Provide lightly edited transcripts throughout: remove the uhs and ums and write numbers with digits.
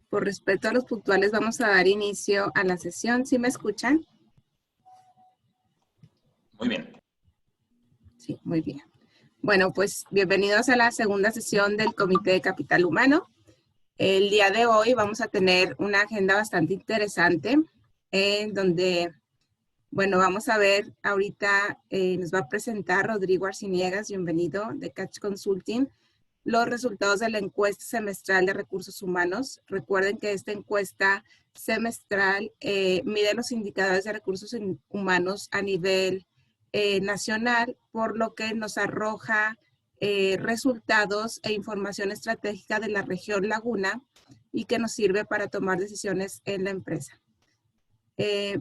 Por respeto a los puntuales, vamos a dar inicio a la sesión. ¿Sí me escuchan? Muy bien. Sí, muy bien. Bueno, pues bienvenidos a la segunda sesión del Comité de Capital Humano. El día de hoy vamos a tener una agenda bastante interesante en donde, bueno, vamos a ver ahorita, nos va a presentar Rodrigo Arciniegas, bienvenido, de Catch Consulting, los resultados de la encuesta semestral de recursos humanos. Recuerden que esta encuesta semestral mide los indicadores de recursos humanos a nivel nacional, por lo que nos arroja resultados e información estratégica de la región Laguna y que nos sirve para tomar decisiones en la empresa.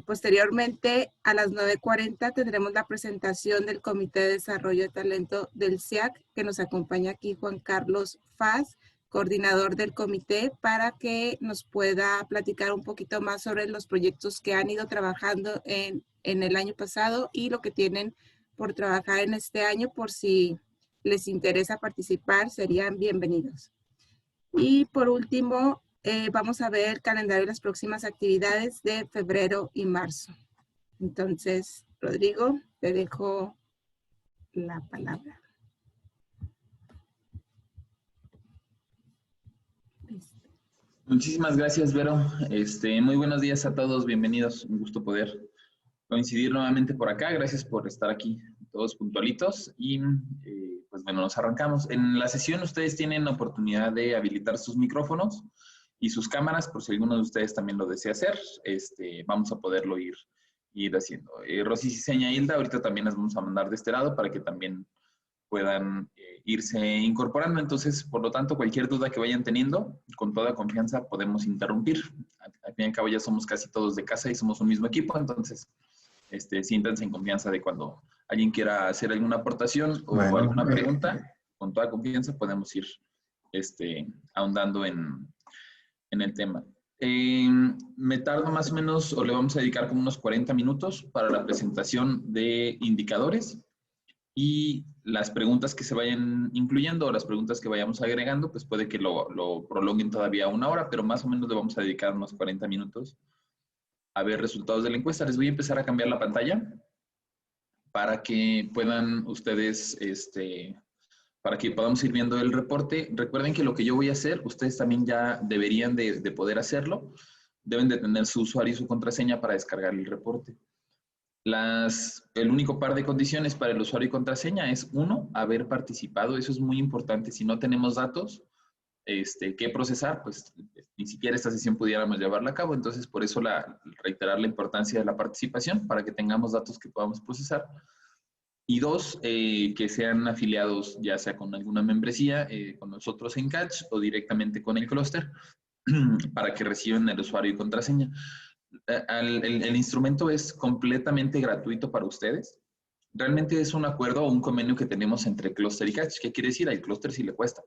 Posteriormente, a las 9:40 tendremos la presentación del Comité de Desarrollo de Talento del CIAC, que nos acompaña aquí Juan Carlos Faz, coordinador del comité, para que nos pueda platicar un poquito más sobre los proyectos que han ido trabajando en el año pasado y lo que tienen por trabajar en este año. Por si les interesa participar, serían bienvenidos. Y por último, vamos a ver el calendario de las próximas actividades de febrero y marzo. Entonces, Rodrigo, te dejo la palabra. Muchísimas gracias, Vero. Muy buenos días a todos, bienvenidos. Un gusto poder coincidir nuevamente por acá. Gracias por estar aquí, todos puntualitos. Y pues bueno, nos arrancamos. En la sesión ustedes tienen la oportunidad de habilitar sus micrófonos y sus cámaras, por si alguno de ustedes también lo desea hacer. Vamos a poderlo ir haciendo. Rosy Ciseña, Hilda, ahorita también las vamos a mandar de este lado para que también puedan irse incorporando. Entonces, por lo tanto, cualquier duda que vayan teniendo, con toda confianza podemos interrumpir. Al fin y al cabo ya somos casi todos de casa y somos un mismo equipo, entonces siéntanse en confianza de cuando alguien quiera hacer alguna aportación o alguna pregunta, con toda confianza podemos ir ahondando en el tema. Me tardo más o menos, o le vamos a dedicar como unos 40 minutos para la presentación de indicadores. Y las preguntas que se vayan incluyendo o las preguntas que vayamos agregando, pues puede que lo prolonguen todavía una hora, pero más o menos le vamos a dedicar unos 40 minutos a ver resultados de la encuesta. Les voy a empezar a cambiar la pantalla para que puedan ustedes, para que podamos ir viendo el reporte. Recuerden que lo que yo voy a hacer, ustedes también ya deberían de poder hacerlo. Deben de tener su usuario y su contraseña para descargar el reporte. El único par de condiciones para el usuario y contraseña es, uno, haber participado. Eso es muy importante. Si no tenemos datos que procesar, pues ni siquiera esta sesión pudiéramos llevarla a cabo. Entonces, por eso reiterar la importancia de la participación para que tengamos datos que podamos procesar. Y dos, que sean afiliados ya sea con alguna membresía, con nosotros en Catch o directamente con el clúster para que reciban el usuario y contraseña. El instrumento es completamente gratuito para ustedes. Realmente es un acuerdo o un convenio que tenemos entre Cluster y Catch. ¿Qué quiere decir? Al Cluster sí le cuesta.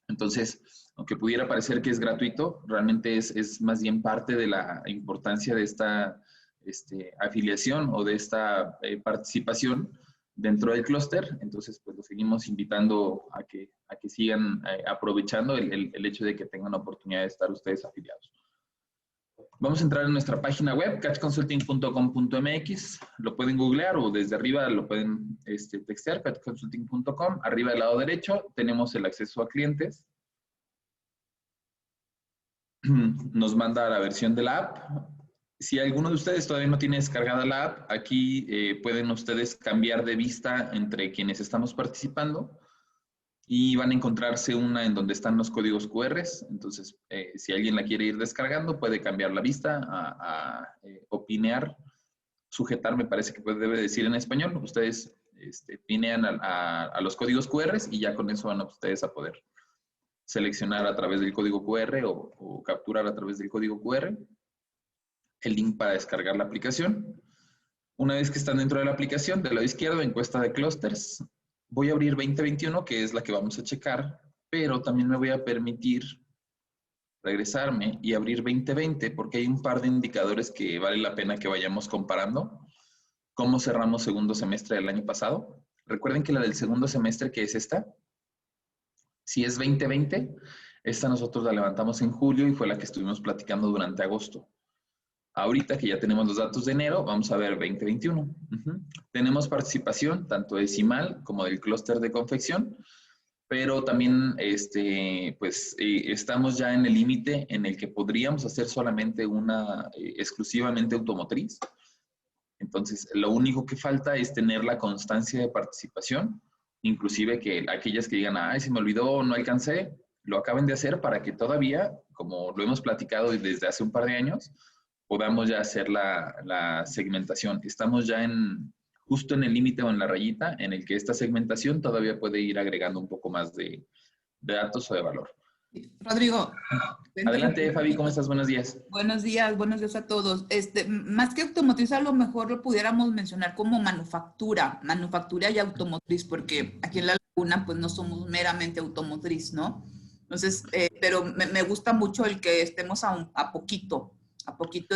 Entonces, aunque pudiera parecer que es gratuito, realmente es más bien parte de la importancia de esta afiliación o de esta participación dentro del clúster. Entonces, pues los seguimos invitando a que sigan aprovechando el hecho de que tengan la oportunidad de estar ustedes afiliados. Vamos a entrar en nuestra página web, catchconsulting.com.mx. Lo pueden googlear o desde arriba lo pueden textear, catchconsulting.com. Arriba del lado derecho tenemos el acceso a clientes. Nos manda la versión de la app. Si alguno de ustedes todavía no tiene descargada la app, aquí pueden ustedes cambiar de vista entre quienes estamos participando. Y van a encontrarse una en donde están los códigos QR. Entonces, si alguien la quiere ir descargando, puede cambiar la vista a pinear, sujetar, me parece que debe decir en español. Ustedes pinean a los códigos QR y ya con eso van a ustedes a poder seleccionar a través del código QR o capturar a través del código QR el link para descargar la aplicación. Una vez que están dentro de la aplicación, del lado izquierdo, encuesta de clústeres. Voy a abrir 2021, que es la que vamos a checar, pero también me voy a permitir regresarme y abrir 2020, porque hay un par de indicadores que vale la pena que vayamos comparando. ¿Cómo cerramos segundo semestre del año pasado? Recuerden que la del segundo semestre, que es esta, si es 2020, Esta nosotros la levantamos en julio y fue la que estuvimos platicando durante agosto. Ahorita que ya tenemos los datos de enero, vamos a ver 2021. Tenemos participación tanto decimal como del clúster de confección, pero también estamos ya en el límite en el que podríamos hacer solamente una exclusivamente automotriz. Entonces, lo único que falta es tener la constancia de participación, inclusive que aquellas que digan, ay, se me olvidó, no alcancé, lo acaben de hacer para que todavía, como lo hemos platicado desde hace un par de años, podamos ya hacer la segmentación. Estamos ya justo en el límite o en la rayita en el que esta segmentación todavía puede ir agregando un poco más de datos o de valor. Rodrigo. Adelante, Fabi, ¿cómo estás? Buenos días. Buenos días a todos. Más que automotriz, a lo mejor lo pudiéramos mencionar como manufactura y automotriz, porque aquí en La Laguna, pues no somos meramente automotriz, ¿no? Entonces, pero me gusta mucho el que estemos a poquito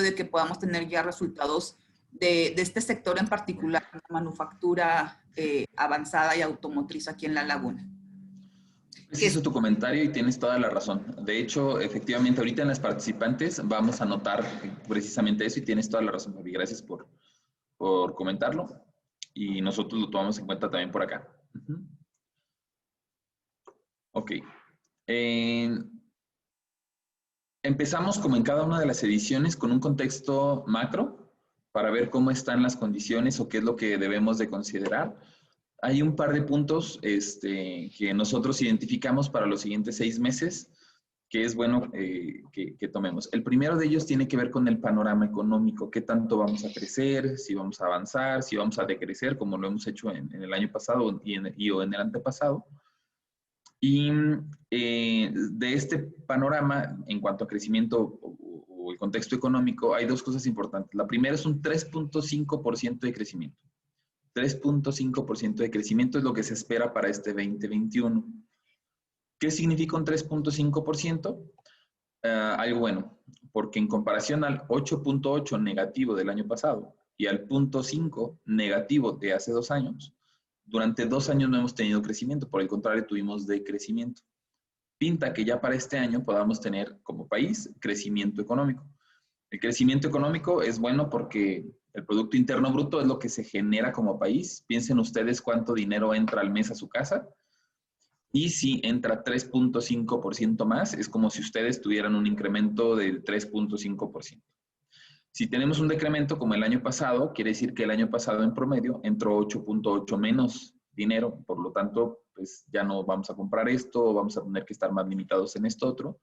de que podamos tener ya resultados de este sector en particular, manufactura avanzada y automotriz aquí en La Laguna. Ese es tu comentario y tienes toda la razón. De hecho, efectivamente, ahorita en las participantes vamos a notar precisamente eso y tienes toda la razón, Fabi. Gracias por comentarlo y nosotros lo tomamos en cuenta también por acá. Ok. Empezamos como en cada una de las ediciones con un contexto macro para ver cómo están las condiciones o qué es lo que debemos de considerar. Hay un par de puntos que nosotros identificamos para los siguientes 6 meses que es bueno que tomemos. El primero de ellos tiene que ver con el panorama económico. ¿Qué tanto vamos a crecer? Si vamos a avanzar, si vamos a decrecer, como lo hemos hecho en el año pasado o en el antepasado. Y de este panorama, en cuanto a crecimiento o el contexto económico, hay dos cosas importantes. La primera es un 3.5% de crecimiento. 3.5% de crecimiento es lo que se espera para este 2021. ¿Qué significa un 3.5%? Algo bueno, porque en comparación al 8.8 negativo del año pasado y al 0.5 negativo de hace 2 años, durante 2 años no hemos tenido crecimiento, por el contrario tuvimos decrecimiento. Pinta que ya para este año podamos tener como país crecimiento económico. El crecimiento económico es bueno porque el Producto Interno Bruto es lo que se genera como país. Piensen ustedes cuánto dinero entra al mes a su casa. Y si entra 3.5% más, es como si ustedes tuvieran un incremento del 3.5%. Si tenemos un decremento como el año pasado, quiere decir que el año pasado en promedio entró 8.8 menos dinero. Por lo tanto, pues ya no vamos a comprar esto, vamos a tener que estar más limitados en esto otro.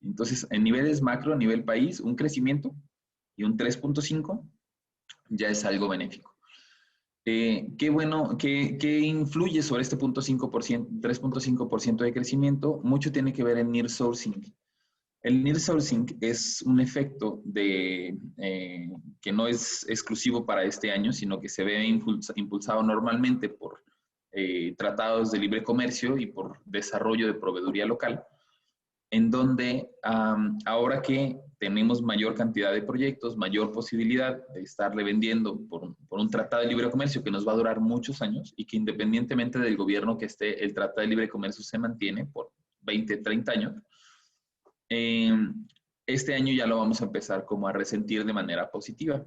Entonces, en niveles macro, a nivel país, un crecimiento y un 3.5 ya es algo benéfico. Qué bueno, ¿qué influye sobre este 3.5% de crecimiento? Mucho tiene que ver el nearshoring. El nearshoring es un efecto que no es exclusivo para este año, sino que se ve impulsado normalmente por tratados de libre comercio y por desarrollo de proveeduría local, en donde ahora que tenemos mayor cantidad de proyectos, mayor posibilidad de estarle vendiendo por un tratado de libre comercio que nos va a durar muchos años y que independientemente del gobierno que esté, el tratado de libre comercio se mantiene por 20, 30 años, este año ya lo vamos a empezar como a resentir de manera positiva.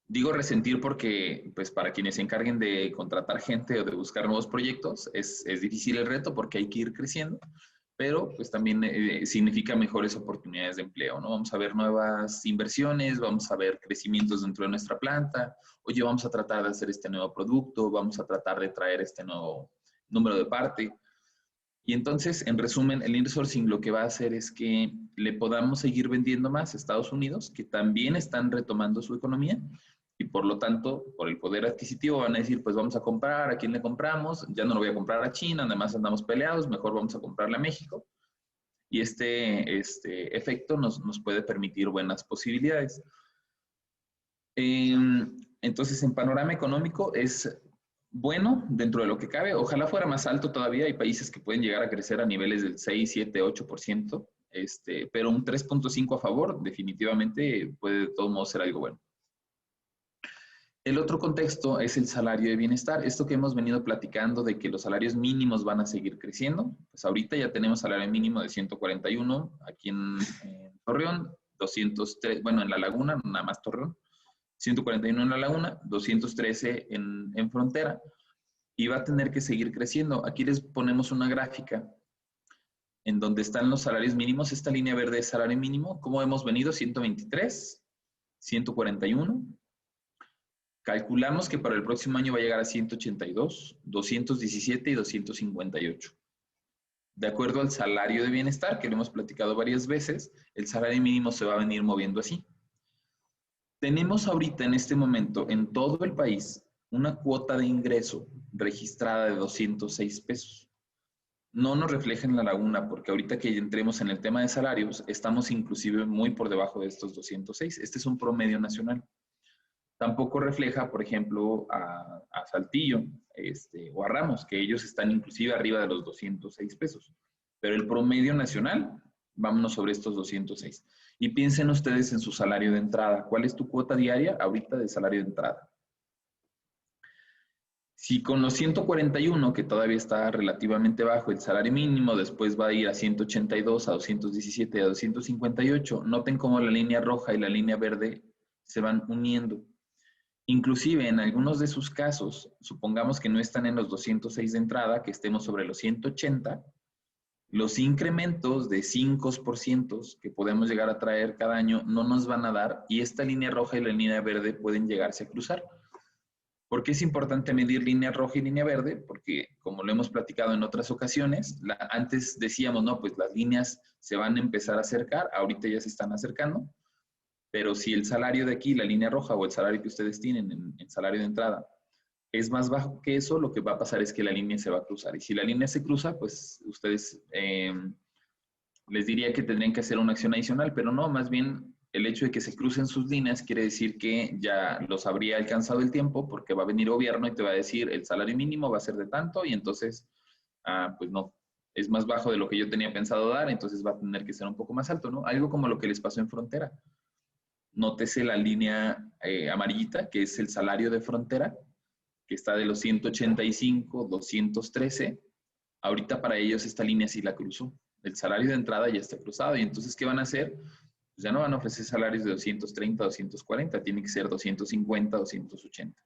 Digo resentir porque, pues, para quienes se encarguen de contratar gente o de buscar nuevos proyectos, es difícil el reto porque hay que ir creciendo, pero pues también significa mejores oportunidades de empleo, ¿no? Vamos a ver nuevas inversiones, vamos a ver crecimientos dentro de nuestra planta, oye, vamos a tratar de hacer este nuevo producto, vamos a tratar de traer este nuevo número de parte. Y entonces, en resumen, el nearshoring lo que va a hacer es que le podamos seguir vendiendo más a Estados Unidos, que también están retomando su economía, y por lo tanto, por el poder adquisitivo van a decir, pues vamos a comprar, ¿a quién le compramos? Ya no lo voy a comprar a China, además andamos peleados, mejor vamos a comprarle a México. Y este efecto nos puede permitir buenas posibilidades. Entonces, en panorama económico es bueno dentro de lo que cabe. Ojalá fuera más alto todavía. Hay países que pueden llegar a crecer a niveles del 6, 7, 8%, pero un 3.5 a favor definitivamente puede de todos modos ser algo bueno. El otro contexto es el salario de bienestar. Esto que hemos venido platicando de que los salarios mínimos van a seguir creciendo. Pues ahorita ya tenemos salario mínimo de 141 aquí en Torreón, 203, bueno, en La Laguna, nada más Torreón, 141 en La Laguna, 213 en Frontera, y va a tener que seguir creciendo. Aquí les ponemos una gráfica en donde están los salarios mínimos. Esta línea verde es salario mínimo. ¿Cómo hemos venido? 123, 141. Calculamos que para el próximo año va a llegar a 182, 217 y 258. De acuerdo al salario de bienestar, que lo hemos platicado varias veces, el salario mínimo se va a venir moviendo así. Tenemos ahorita en este momento en todo el país una cuota de ingreso registrada de 206 pesos. No nos refleja en La Laguna, porque ahorita que entremos en el tema de salarios, estamos inclusive muy por debajo de estos 206. Este es un promedio nacional. Tampoco refleja, por ejemplo, a Saltillo o a Ramos, que ellos están inclusive arriba de los 206 pesos. Pero el promedio nacional, vámonos sobre estos 206. Y piensen ustedes en su salario de entrada. ¿Cuál es tu cuota diaria ahorita de salario de entrada? Si con los 141, que todavía está relativamente bajo, el salario mínimo después va a ir a 182, a 217, a 258, noten cómo la línea roja y la línea verde se van uniendo. Inclusive en algunos de sus casos, supongamos que no están en los 206 de entrada, que estemos sobre los 180, los incrementos de 5% que podemos llegar a traer cada año no nos van a dar, y esta línea roja y la línea verde pueden llegarse a cruzar. ¿Por qué es importante medir línea roja y línea verde? Porque, como lo hemos platicado en otras ocasiones, antes decíamos, no, pues las líneas se van a empezar a acercar, ahorita ya se están acercando, pero si el salario de aquí, la línea roja o el salario que ustedes tienen en salario de entrada es más bajo que eso, lo que va a pasar es que la línea se va a cruzar. Y si la línea se cruza, pues ustedes les diría que tendrían que hacer una acción adicional, pero no, más bien el hecho de que se crucen sus líneas quiere decir que ya los habría alcanzado el tiempo, porque va a venir gobierno y te va a decir el salario mínimo va a ser de tanto, y entonces, pues no, es más bajo de lo que yo tenía pensado dar, entonces va a tener que ser un poco más alto, ¿no? Algo como lo que les pasó en Frontera. Nótese la línea amarillita, que es el salario de Frontera, que está de los 185, 213. Ahorita para ellos esta línea sí la cruzó. El salario de entrada ya está cruzado. Y entonces, ¿qué van a hacer? Pues ya no van a ofrecer salarios de 230, 240. Tiene que ser 250, 280.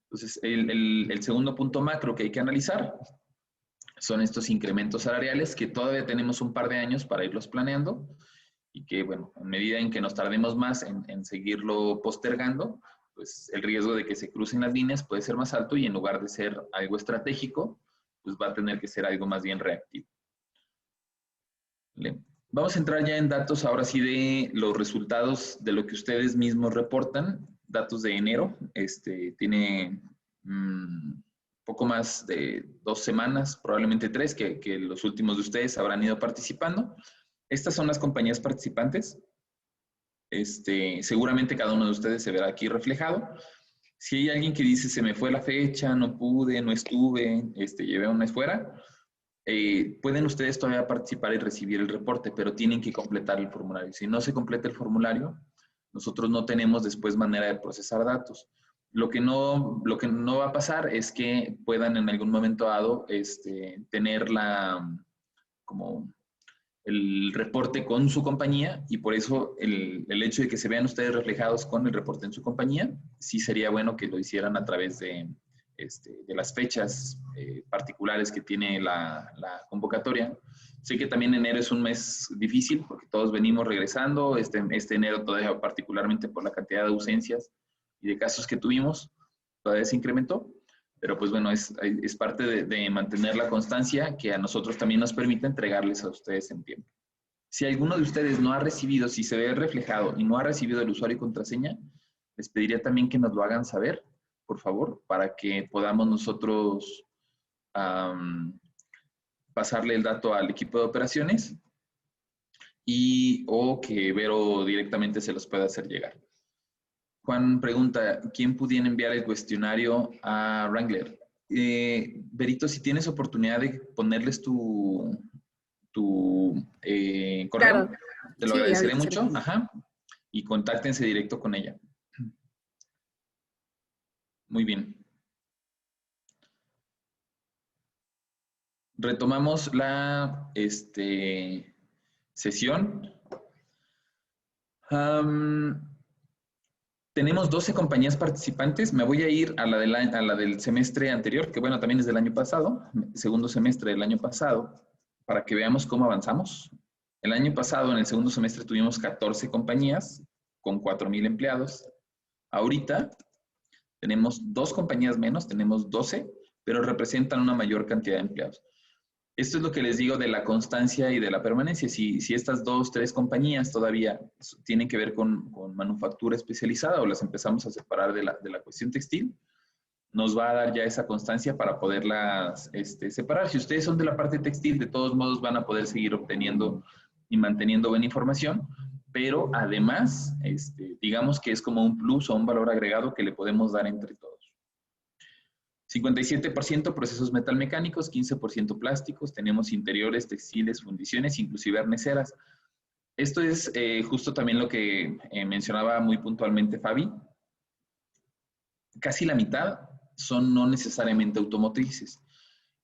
Entonces, el segundo punto macro que hay que analizar son estos incrementos salariales, que todavía tenemos un par de años para irlos planeando, y que, bueno, en medida en que nos tardemos más en seguirlo postergando, pues el riesgo de que se crucen las líneas puede ser más alto, y en lugar de ser algo estratégico, pues va a tener que ser algo más bien reactivo. ¿Vale? Vamos a entrar ya en datos ahora sí de los resultados de lo que ustedes mismos reportan, datos de enero. Tiene poco más de 2 semanas, probablemente 3, que los últimos de ustedes habrán ido participando. Estas son las compañías participantes. Seguramente cada uno de ustedes se verá aquí reflejado. Si hay alguien que dice, se me fue la fecha, no pude, no estuve, llevé un mes fuera, pueden ustedes todavía participar y recibir el reporte, pero tienen que completar el formulario. Si no se completa el formulario, nosotros no tenemos después manera de procesar datos. Lo que no va a pasar es que puedan en algún momento dado tener como el reporte con su compañía, y por eso el hecho de que se vean ustedes reflejados con el reporte en su compañía, sí sería bueno que lo hicieran a través de las fechas particulares que tiene la convocatoria. Sé que también enero es un mes difícil porque todos venimos regresando, este enero todavía particularmente por la cantidad de ausencias y de casos que tuvimos, todavía se incrementó. Pero pues bueno, es parte de mantener la constancia que a nosotros también nos permite entregarles a ustedes en tiempo. Si alguno de ustedes no ha recibido, si se ve reflejado y no ha recibido el usuario y contraseña, les pediría también que nos lo hagan saber, por favor, para que podamos nosotros pasarle el dato al equipo de operaciones o que Vero directamente se los pueda hacer llegar. Juan pregunta, ¿quién pudiera enviar el cuestionario a Wrangler? Berito, si tienes oportunidad de ponerles tu correo, Claro. te lo agradeceré mucho. Ajá. Y contáctense directo con ella. Muy bien. Retomamos la sesión. Tenemos 12 compañías participantes. Me voy a ir a la del semestre anterior, que bueno, también es del año pasado, segundo semestre del año pasado, para que veamos cómo avanzamos. El año pasado, en el segundo semestre, tuvimos 14 compañías con 4,000 empleados. Ahorita tenemos 2 compañías menos, tenemos 12, pero representan una mayor cantidad de empleados. Esto es lo que les digo de la constancia y de la permanencia. Si estas 2, 3 compañías todavía tienen que ver con manufactura especializada o las empezamos a separar de la cuestión textil, nos va a dar ya esa constancia para poderlas separar. Si ustedes son de la parte textil, de todos modos van a poder seguir obteniendo y manteniendo buena información, pero además, digamos que es como un plus o un valor agregado que le podemos dar entre todos. 57% procesos metalmecánicos, 15% plásticos, tenemos interiores, textiles, fundiciones, inclusive arneceras. Esto es justo también lo que mencionaba muy puntualmente Fabi. Casi la mitad son no necesariamente automotrices.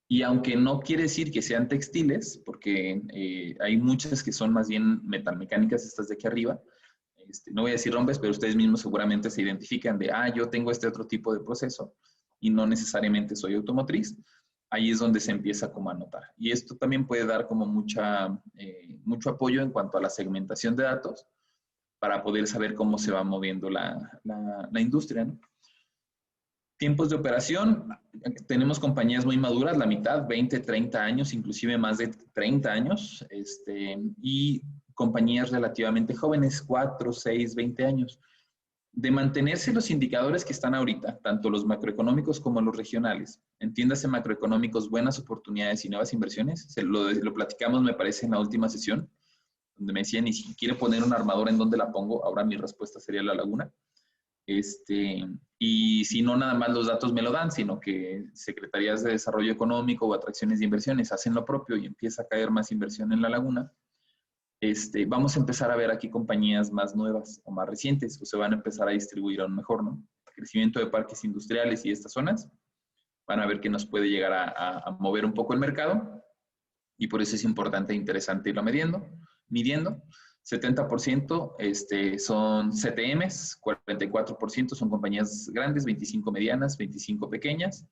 Y aunque no quiere decir que sean textiles, porque hay muchas que son más bien metalmecánicas, estas de aquí arriba, no voy a decir rompes, pero ustedes mismos seguramente se identifican de, yo tengo este otro tipo de proceso y no necesariamente soy automotriz. Ahí es donde se empieza como a notar. Y esto también puede dar como mucho apoyo en cuanto a la segmentación de datos para poder saber cómo se va moviendo la industria, ¿no? Tiempos de operación, tenemos compañías muy maduras, la mitad, 20, 30 años, inclusive más de 30 años, y compañías relativamente jóvenes, 4, 6, 20 años. De mantenerse los indicadores que están ahorita, tanto los macroeconómicos como los regionales, entiéndase macroeconómicos, buenas oportunidades y nuevas inversiones, lo platicamos me parece en la última sesión, donde me decían, y si quiere poner una armadora, ¿en dónde la pongo? Ahora mi respuesta sería la laguna. Y si no nada más los datos me lo dan, sino que secretarías de desarrollo económico o atracciones de inversiones hacen lo propio y empieza a caer más inversión en la laguna, vamos a empezar a ver aquí compañías más nuevas o más recientes, o se van a empezar a distribuir aún mejor, ¿no? Crecimiento de parques industriales y estas zonas, van a ver que nos puede llegar a mover un poco el mercado, y por eso es importante e interesante irlo midiendo. 70% son CTMs, 44% son compañías grandes, 25 medianas, 25 pequeñas,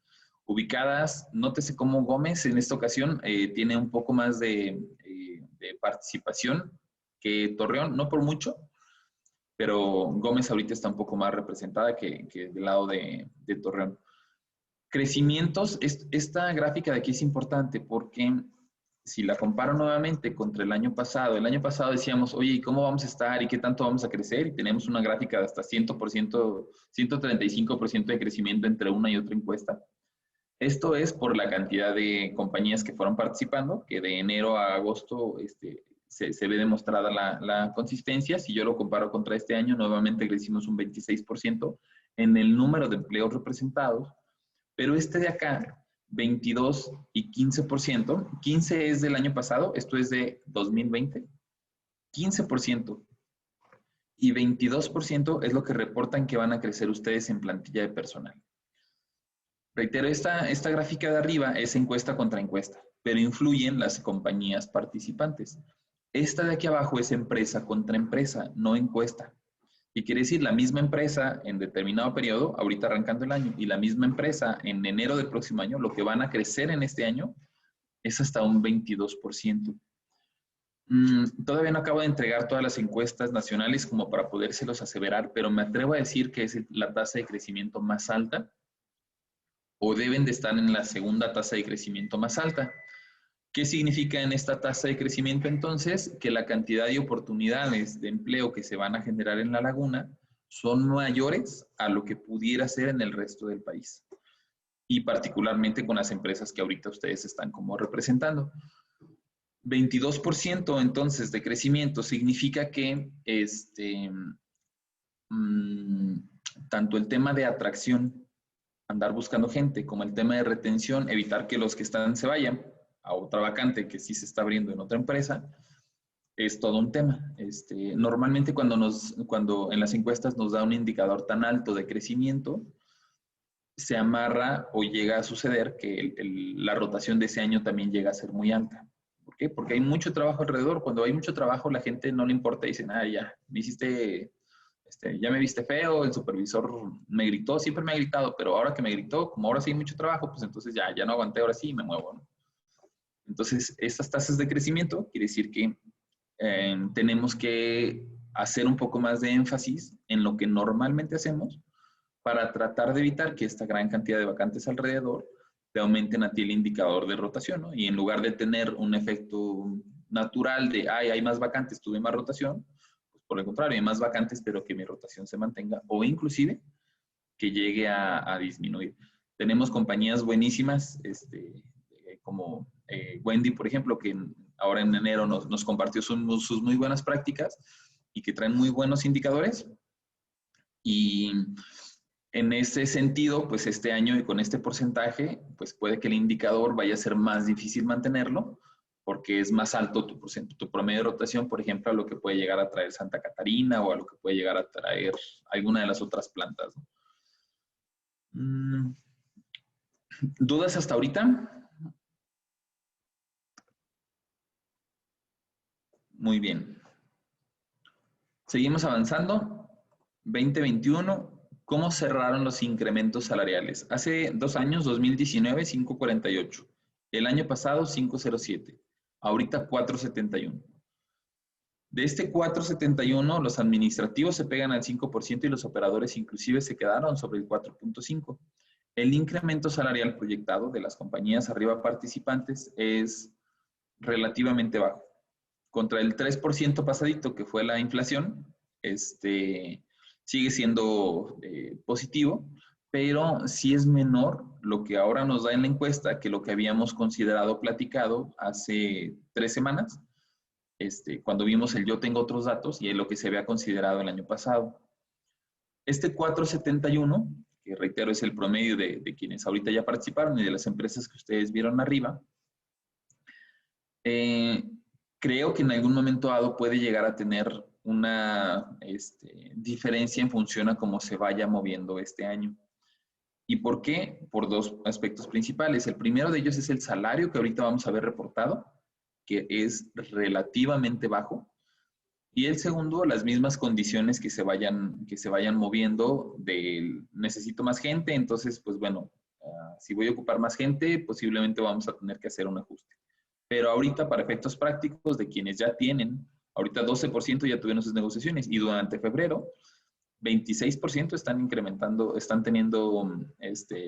ubicadas. Nótese cómo Gómez en esta ocasión tiene un poco más de participación que Torreón, no por mucho, pero Gómez ahorita está un poco más representada que del lado de Torreón. Crecimientos, esta gráfica de aquí es importante porque si la comparo nuevamente contra el año pasado decíamos, oye, ¿y cómo vamos a estar? ¿Y qué tanto vamos a crecer? Y tenemos una gráfica de hasta 100%, 135% de crecimiento entre una y otra encuesta. Esto es por la cantidad de compañías que fueron participando, que de enero a agosto se ve demostrada la consistencia. Si yo lo comparo contra este año, nuevamente crecimos un 26% en el número de empleos representados, pero de acá, 22 y 15%, 15 es del año pasado, esto es de 2020, 15% y 22% es lo que reportan que van a crecer ustedes en plantilla de personal. Reitero, esta gráfica de arriba es encuesta contra encuesta, pero influyen las compañías participantes. Esta de aquí abajo es empresa contra empresa, no encuesta. Y quiere decir, la misma empresa en determinado periodo, ahorita arrancando el año, y la misma empresa en enero del próximo año, lo que van a crecer en este año es hasta un 22%. Todavía no acabo de entregar todas las encuestas nacionales como para podérselos aseverar, pero me atrevo a decir que es la tasa de crecimiento más alta, o deben de estar en la segunda tasa de crecimiento más alta. ¿Qué significa en esta tasa de crecimiento entonces? Que la cantidad de oportunidades de empleo que se van a generar en la laguna son mayores a lo que pudiera ser en el resto del país. Y particularmente con las empresas que ahorita ustedes están como representando. 22% entonces de crecimiento significa que tanto el tema de atracción, andar buscando gente, como el tema de retención, evitar que los que están se vayan a otra vacante que sí se está abriendo en otra empresa, es todo un tema. Normalmente cuando en las encuestas nos da un indicador tan alto de crecimiento, se amarra o llega a suceder que la rotación de ese año también llega a ser muy alta. ¿Por qué? Porque hay mucho trabajo alrededor. Cuando hay mucho trabajo, la gente no le importa. Dicen, ya, me hiciste, ya me viste feo, el supervisor me gritó, siempre me ha gritado, pero ahora que me gritó, como ahora sí hay mucho trabajo, pues entonces ya no aguanté, ahora sí me muevo, ¿no? Entonces, estas tasas de crecimiento quiere decir que tenemos que hacer un poco más de énfasis en lo que normalmente hacemos para tratar de evitar que esta gran cantidad de vacantes alrededor te aumenten a ti el indicador de rotación, ¿no? Y en lugar de tener un efecto natural de, hay más vacantes, tuve más rotación, pues por el contrario, hay más vacantes, pero que mi rotación se mantenga o inclusive que llegue a disminuir. Tenemos compañías buenísimas, como Wendy, por ejemplo, que ahora en enero nos compartió sus muy buenas prácticas y que traen muy buenos indicadores. Y en ese sentido, pues este año y con este porcentaje, pues puede que el indicador vaya a ser más difícil mantenerlo porque es más alto tu promedio de rotación, por ejemplo, a lo que puede llegar a traer Santa Catarina o a lo que puede llegar a traer alguna de las otras plantas, ¿no? ¿Dudas hasta ahorita? Muy bien. Seguimos avanzando. 2021. ¿Cómo cerraron los incrementos salariales? Hace 2 años, 2019, 5.48. El año pasado, 5.07. Ahorita, 4.71. De este 4.71, los administrativos se pegan al 5% y los operadores inclusive se quedaron sobre el 4.5%. El incremento salarial proyectado de las compañías arriba participantes es relativamente bajo. Contra el 3% pasadito que fue la inflación, sigue siendo positivo, pero sí es menor lo que ahora nos da en la encuesta que lo que habíamos considerado platicado hace 3 semanas, cuando vimos el Yo Tengo Otros Datos y lo que se había considerado el año pasado. Este 4.71, que reitero es el promedio de quienes ahorita ya participaron y de las empresas que ustedes vieron arriba, creo que en algún momento dado puede llegar a tener una diferencia en función a cómo se vaya moviendo este año. ¿Y por qué? Por 2 aspectos principales. El primero de ellos es el salario que ahorita vamos a ver reportado, que es relativamente bajo. Y el segundo, las mismas condiciones que se vayan moviendo del necesito más gente, entonces, pues bueno, si voy a ocupar más gente, posiblemente vamos a tener que hacer un ajuste. Pero ahorita, para efectos prácticos de quienes ya tienen, ahorita 12% ya tuvieron sus negociaciones y durante febrero, 26% están teniendo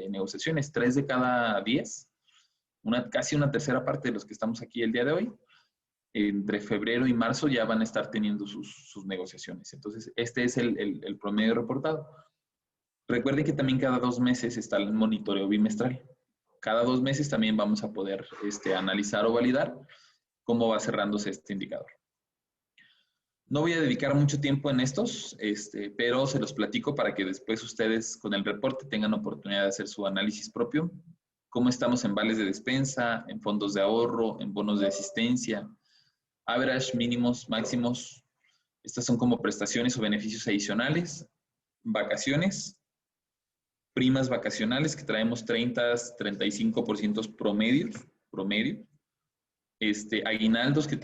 negociaciones, 3 de cada 10, casi una tercera parte de los que estamos aquí el día de hoy, entre febrero y marzo ya van a estar teniendo sus negociaciones. Entonces, este es el promedio reportado. Recuerden que también cada 2 meses está el monitoreo bimestral. Cada 2 meses también vamos a poder analizar o validar cómo va cerrándose este indicador. No voy a dedicar mucho tiempo en estos, pero se los platico para que después ustedes con el reporte tengan oportunidad de hacer su análisis propio. Cómo estamos en vales de despensa, en fondos de ahorro, en bonos de asistencia, average, mínimos, máximos. Estas son como prestaciones o beneficios adicionales, vacaciones, primas vacacionales que traemos 30-35% promedio. Aguinaldos que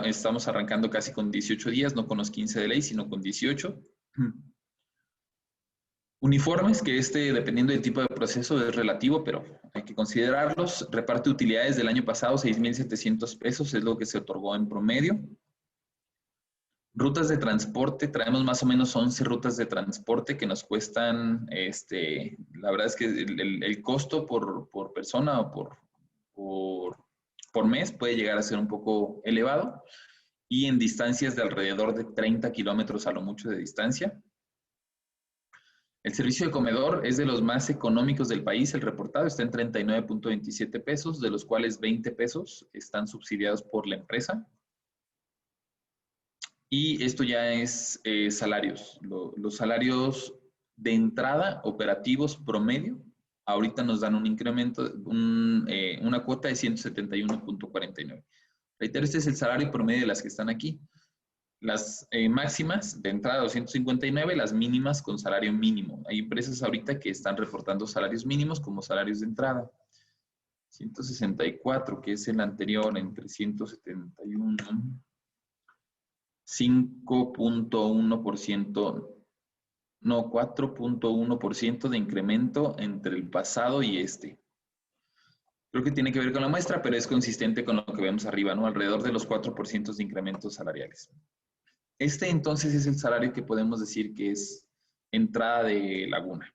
estamos arrancando casi con 18 días, no con los 15 de ley, sino con 18. Uniformes, que dependiendo del tipo de proceso, es relativo, pero hay que considerarlos. Reparto de utilidades del año pasado, 6,700 pesos, es lo que se otorgó en promedio. Rutas de transporte, traemos más o menos 11 rutas de transporte que nos cuestan, la verdad es que el costo por persona o por mes puede llegar a ser un poco elevado y en distancias de alrededor de 30 kilómetros a lo mucho de distancia. El servicio de comedor es de los más económicos del país. El reportado está en 39.27 pesos, de los cuales 20 pesos están subsidiados por la empresa. Y esto ya es salarios. Los salarios de entrada operativos promedio, ahorita nos dan un incremento, una cuota de 171.49. Reitero, este es el salario promedio de las que están aquí. Las máximas de entrada 259, las mínimas con salario mínimo. Hay empresas ahorita que están reportando salarios mínimos como salarios de entrada. 164, que es el anterior, entre 171, 5.1%, no, 4.1% de incremento entre el pasado y este. Creo que tiene que ver con la muestra, pero es consistente con lo que vemos arriba, ¿no? Alrededor de los 4% de incrementos salariales. Este entonces es el salario que podemos decir que es entrada de Laguna.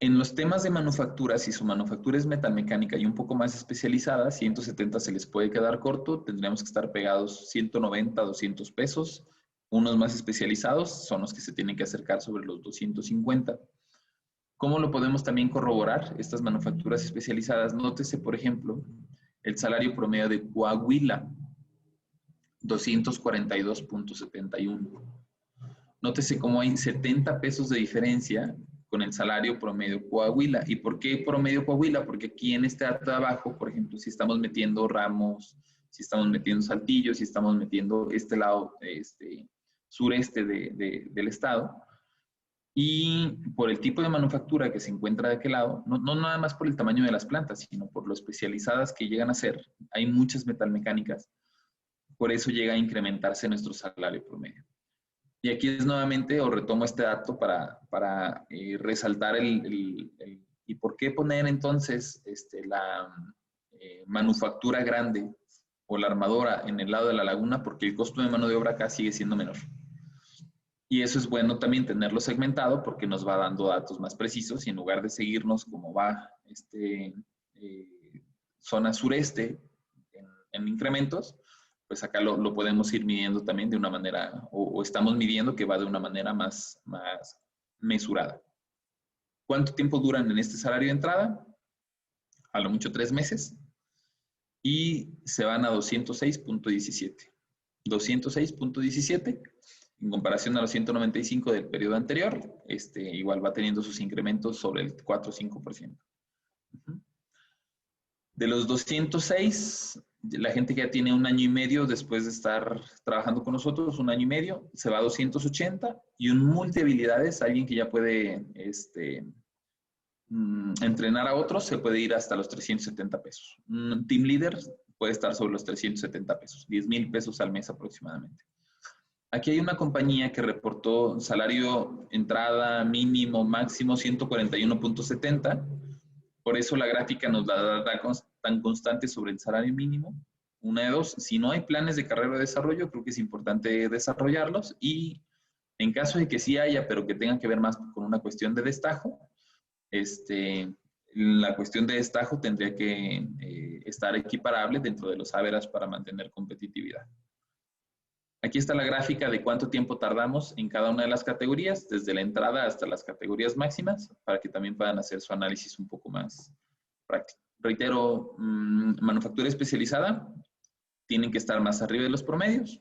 En los temas de manufactura, si su manufactura es metalmecánica y un poco más especializada, 170 se les puede quedar corto, tendríamos que estar pegados 190, 200 pesos. Unos más especializados son los que se tienen que acercar sobre los 250. ¿Cómo lo podemos también corroborar? Estas manufacturas especializadas, nótese, por ejemplo, el salario promedio de Coahuila, 242.71. Nótese cómo hay 70 pesos de diferencia con el salario promedio Coahuila. ¿Y por qué promedio Coahuila? Porque aquí en este dato de abajo, por ejemplo, si estamos metiendo ramos, si estamos metiendo Saltillo, si estamos metiendo este lado sureste del estado, y por el tipo de manufactura que se encuentra de aquel lado, no nada más por el tamaño de las plantas, sino por lo especializadas que llegan a ser, hay muchas metalmecánicas, por eso llega a incrementarse nuestro salario promedio. Y aquí es nuevamente, o retomo este dato para resaltar y por qué poner entonces la manufactura grande o la armadora en el lado de la laguna, porque el costo de mano de obra acá sigue siendo menor. Y eso es bueno también tenerlo segmentado porque nos va dando datos más precisos y en lugar de seguirnos como va zona sureste en incrementos, pues acá lo podemos ir midiendo también de una manera, o estamos midiendo que va de una manera más mesurada. ¿Cuánto tiempo duran en este salario de entrada? A lo mucho 3 meses. Y se van a 206.17. 206.17 en comparación a los 195 del periodo anterior, igual va teniendo sus incrementos sobre el 4 o 5%. De los 206, la gente que ya tiene 1 año y medio después de estar trabajando con nosotros, 1 año y medio, se va a 280, y un multihabilidades, alguien que ya puede entrenar a otros, se puede ir hasta los 370 pesos. Un team leader puede estar sobre los 370 pesos, 10,000 pesos al mes aproximadamente. Aquí hay una compañía que reportó salario entrada mínimo máximo 141.70. Por eso la gráfica nos la da tan constante sobre el salario mínimo. Una de dos, si no hay planes de carrera de desarrollo, creo que es importante desarrollarlos, y en caso de que sí haya, pero que tengan que ver más con una cuestión de destajo, la cuestión de destajo tendría que estar equiparable dentro de los average para mantener competitividad. Aquí está la gráfica de cuánto tiempo tardamos en cada una de las categorías, desde la entrada hasta las categorías máximas, para que también puedan hacer su análisis un poco más práctico. Reitero, manufactura especializada, tienen que estar más arriba de los promedios.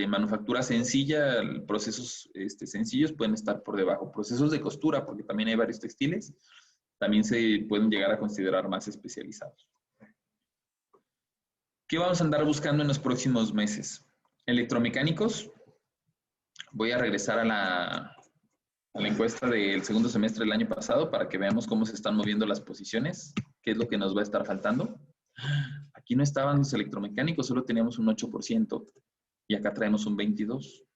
Manufactura sencilla, procesos sencillos pueden estar por debajo. Procesos de costura, porque también hay varios textiles, también se pueden llegar a considerar más especializados. ¿Qué vamos a andar buscando en los próximos meses? Electromecánicos. Voy a regresar a la encuesta del segundo semestre del año pasado para que veamos cómo se están moviendo las posiciones, qué es lo que nos va a estar faltando. Aquí no estaban los electromecánicos, solo teníamos un 8% y acá traemos un 22%.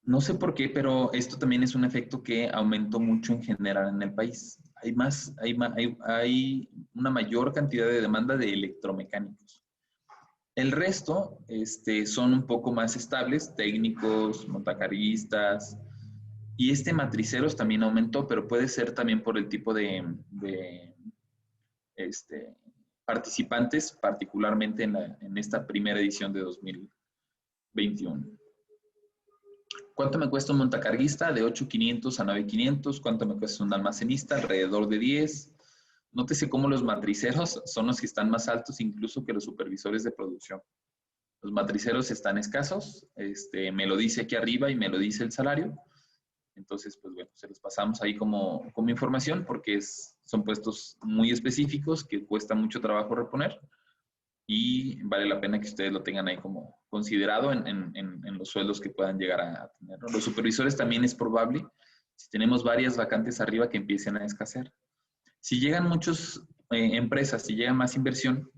No sé por qué, pero esto también es un efecto que aumentó mucho en general en el país. Hay una mayor cantidad de demanda de electromecánicos. El resto son un poco más estables, técnicos, montacarguistas, y matriceros también aumentó, pero puede ser también por el tipo de participantes, particularmente en esta primera edición de 2021. ¿Cuánto me cuesta un montacarguista? De 8,500 a 9,500. ¿Cuánto me cuesta un almacenista? Alrededor de 10. Nótese cómo los matriceros son los que están más altos incluso que los supervisores de producción. Los matriceros están escasos, me lo dice aquí arriba y me lo dice el salario. Entonces, pues bueno, se los pasamos ahí como información porque son puestos muy específicos que cuesta mucho trabajo reponer. y vale la pena que ustedes lo tengan ahí como considerado en los sueldos que puedan llegar a tener, ¿no? Los supervisores también es probable, si tenemos varias vacantes arriba, que empiecen a escasear. Si llegan muchas empresas, si llega más inversión,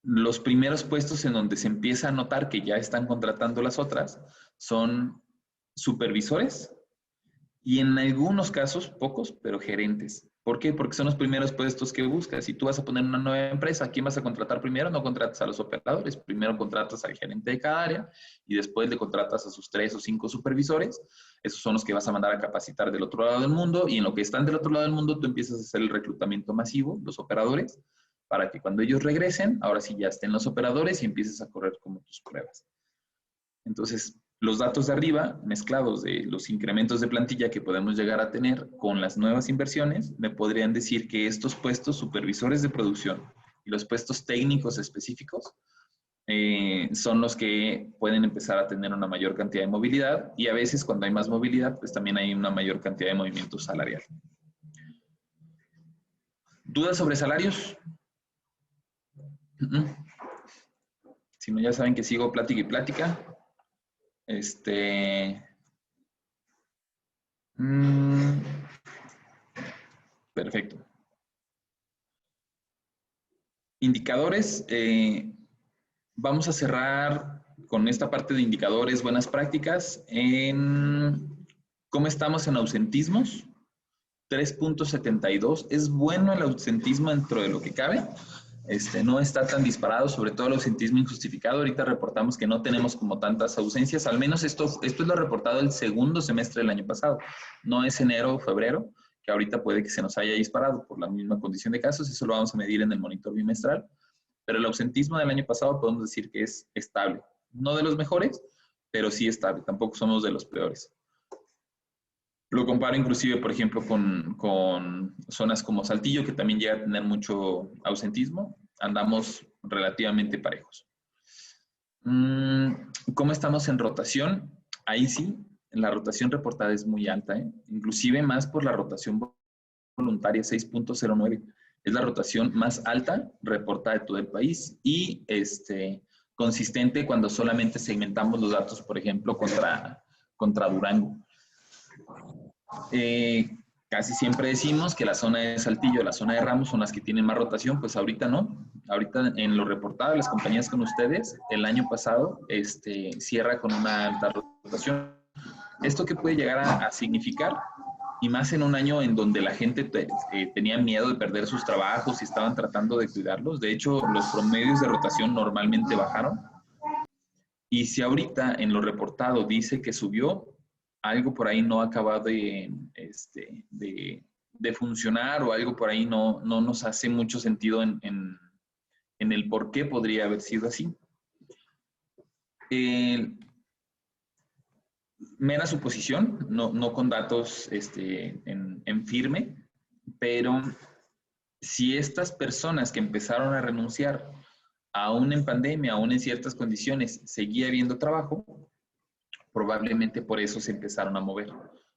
los primeros puestos en donde se empieza a notar que ya están contratando las otras son supervisores y en algunos casos, pocos, pero gerentes. ¿Por qué? Porque son los primeros puestos que buscas. Si tú vas a poner una nueva empresa, ¿a quién vas a contratar primero? No contratas a los operadores, primero contratas al gerente de cada área y después le contratas a sus 3 o 5 supervisores. Esos son los que vas a mandar a capacitar del otro lado del mundo, y en lo que están del otro lado del mundo tú empiezas a hacer el reclutamiento masivo, los operadores, para que cuando ellos regresen, ahora sí ya estén los operadores y empieces a correr como tus pruebas. Entonces, los datos de arriba, mezclados de los incrementos de plantilla que podemos llegar a tener con las nuevas inversiones, me podrían decir que estos puestos supervisores de producción y los puestos técnicos específicos son los que pueden empezar a tener una mayor cantidad de movilidad, y a veces cuando hay más movilidad, pues también hay una mayor cantidad de movimiento salarial. ¿Dudas sobre salarios? Si no, ya saben que sigo plática y plática. Perfecto. Indicadores. Vamos a cerrar con esta parte de indicadores, buenas prácticas, en cómo estamos en ausentismos. 3.72. Es bueno el ausentismo dentro de lo que cabe. No está tan disparado, sobre todo el ausentismo injustificado. Ahorita reportamos que no tenemos como tantas ausencias, al menos esto es lo reportado el segundo semestre del año pasado. No es enero o febrero, que ahorita puede que se nos haya disparado por la misma condición de casos. Eso lo vamos a medir en el monitor bimestral. Pero el ausentismo del año pasado podemos decir que es estable. No de los mejores, pero sí estable. Tampoco somos de los peores. Lo comparo inclusive, por ejemplo, con zonas como Saltillo, que también llega a tener mucho ausentismo. Andamos relativamente parejos. ¿Cómo estamos en rotación? Ahí sí, la rotación reportada es muy alta, inclusive más por la rotación voluntaria, 6.09. Es la rotación más alta reportada de todo el país y consistente cuando solamente segmentamos los datos, por ejemplo, contra Durango. Casi siempre decimos que la zona de Saltillo, la zona de Ramos son las que tienen más rotación, pues ahorita no. Ahorita en lo reportado de las compañías con ustedes, el año pasado cierra con una alta rotación. ¿Esto qué puede llegar a significar? Y más en un año en donde la gente tenía miedo de perder sus trabajos y estaban tratando de cuidarlos. De hecho, los promedios de rotación normalmente bajaron. Y si ahorita en lo reportado dice que subió, algo por ahí no acaba de funcionar, o algo por ahí no nos hace mucho sentido en el por qué podría haber sido así. Mera suposición, no con datos en firme, pero si estas personas que empezaron a renunciar, aún en pandemia, aún en ciertas condiciones, seguía habiendo trabajo, probablemente por eso se empezaron a mover.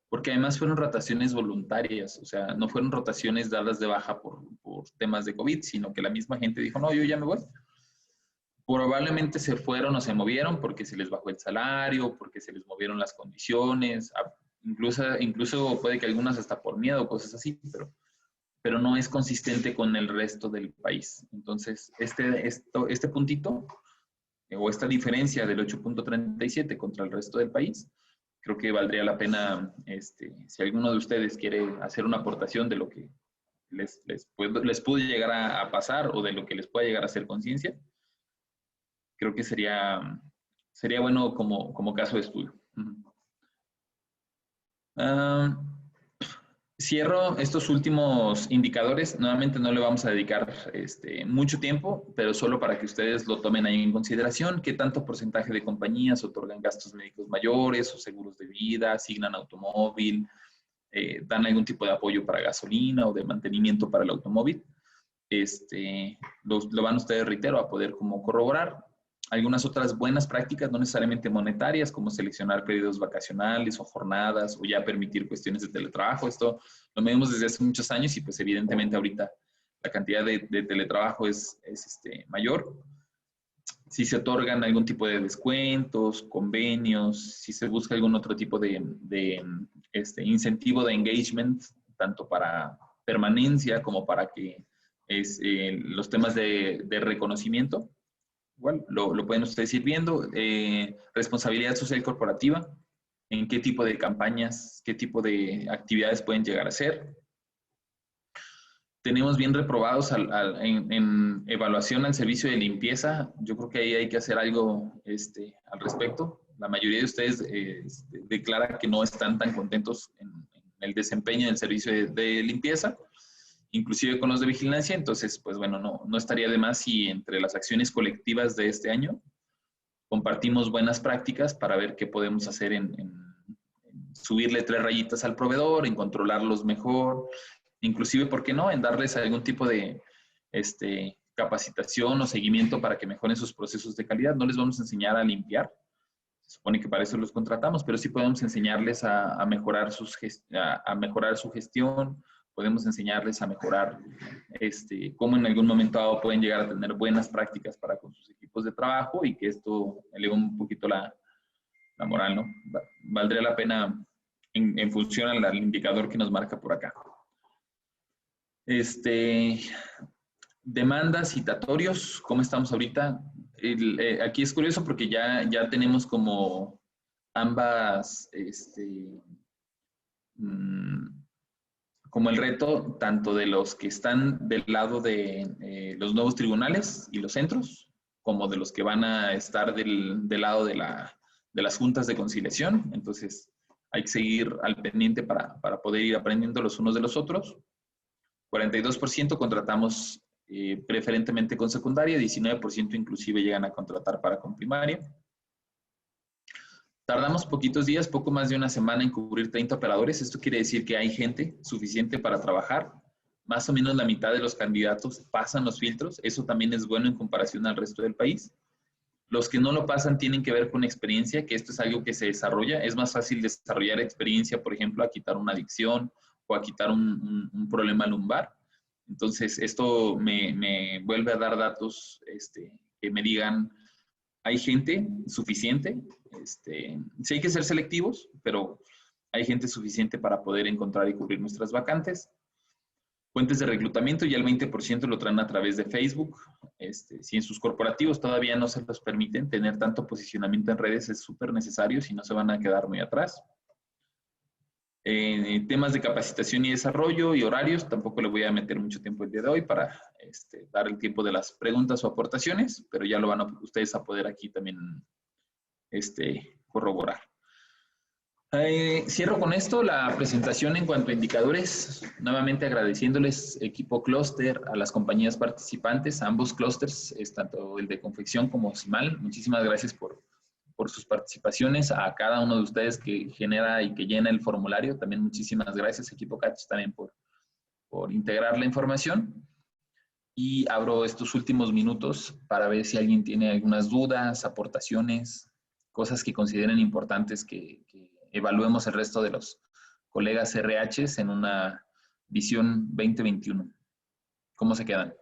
Porque además fueron rotaciones voluntarias, o sea, no fueron rotaciones dadas de baja por temas de COVID, sino que la misma gente dijo, no, yo ya me voy. Probablemente se fueron o se movieron porque se les bajó el salario, porque se les movieron las condiciones, incluso puede que algunas hasta por miedo, cosas así, pero no es consistente con el resto del país. Entonces, este puntito, o esta diferencia del 8.37 contra el resto del país, creo que valdría la pena, si alguno de ustedes quiere hacer una aportación de lo que les puede llegar a pasar, o de lo que les pueda llegar a hacer conciencia, creo que sería bueno como caso de estudio. Cierro estos últimos indicadores. Nuevamente no le vamos a dedicar mucho tiempo, pero solo para que ustedes lo tomen ahí en consideración. ¿Qué tanto porcentaje de compañías otorgan gastos médicos mayores o seguros de vida, asignan automóvil, dan algún tipo de apoyo para gasolina o de mantenimiento para el automóvil? Lo van ustedes, reitero, a poder como corroborar. Algunas otras buenas prácticas, no necesariamente monetarias, como seleccionar periodos vacacionales o jornadas, o ya permitir cuestiones de teletrabajo. Esto lo medimos desde hace muchos años y pues evidentemente ahorita la cantidad de teletrabajo es mayor. Si se otorgan algún tipo de descuentos, convenios, si se busca algún otro tipo de incentivo de engagement, tanto para permanencia como para que los temas de reconocimiento, igual lo pueden ustedes ir viendo. Responsabilidad social corporativa, en qué tipo de campañas, qué tipo de actividades pueden llegar a ser. Tenemos bien reprobados en evaluación al servicio de limpieza. Yo creo que ahí hay que hacer algo al respecto. La mayoría de ustedes declara que no están tan contentos en el desempeño del servicio de limpieza, inclusive con los de vigilancia. Entonces, pues bueno, no estaría de más si entre las acciones colectivas de este año compartimos buenas prácticas para ver qué podemos hacer en subirle 3 rayitas al proveedor, en controlarlos mejor, inclusive, ¿por qué no?, en darles algún tipo de capacitación o seguimiento para que mejoren sus procesos de calidad. No les vamos a enseñar a limpiar, se supone que para eso los contratamos, pero sí podemos enseñarles a mejorar su gestión, podemos enseñarles a mejorar cómo en algún momento dado pueden llegar a tener buenas prácticas para con sus equipos de trabajo y que esto eleva un poquito la moral, ¿no? Valdría la pena en función al indicador que nos marca por acá. Demandas, citatorios, ¿cómo estamos ahorita? Aquí es curioso porque ya tenemos como ambas, como el reto tanto de los que están del lado de los nuevos tribunales y los centros, como de los que van a estar del lado de las juntas de conciliación. Entonces, hay que seguir al pendiente para poder ir aprendiendo los unos de los otros. 42% contratamos preferentemente con secundaria, 19% inclusive llegan a contratar para con primaria. Tardamos poquitos días, poco más de una semana en cubrir 30 operadores. Esto quiere decir que hay gente suficiente para trabajar. Más o menos la mitad de los candidatos pasan los filtros. Eso también es bueno en comparación al resto del país. Los que no lo pasan tienen que ver con experiencia, que esto es algo que se desarrolla. Es más fácil desarrollar experiencia, por ejemplo, a quitar una adicción o a quitar un problema lumbar. Entonces, esto me vuelve a dar datos que me digan, hay gente suficiente. Sí hay que ser selectivos, pero hay gente suficiente para poder encontrar y cubrir nuestras vacantes. Fuentes de reclutamiento, ya el 20% lo traen a través de Facebook. Si en sus corporativos todavía no se los permiten tener tanto posicionamiento en redes, es súper necesario, si no se van a quedar muy atrás. Temas de capacitación y desarrollo y horarios, tampoco le voy a meter mucho tiempo el día de hoy para dar el tiempo de las preguntas o aportaciones, pero ya lo van ustedes a poder aquí también corroborar. Cierro con esto la presentación en cuanto a indicadores, nuevamente agradeciéndoles equipo clúster, a las compañías participantes, a ambos clústeres, tanto el de confección como CIMAL. Muchísimas gracias por sus participaciones, a cada uno de ustedes que genera y que llena el formulario. También muchísimas gracias, equipo CATS, también por integrar la información. Y abro estos últimos minutos para ver si alguien tiene algunas dudas, aportaciones, cosas que consideren importantes que evaluemos el resto de los colegas RHs en una visión 2021. ¿Cómo se quedan?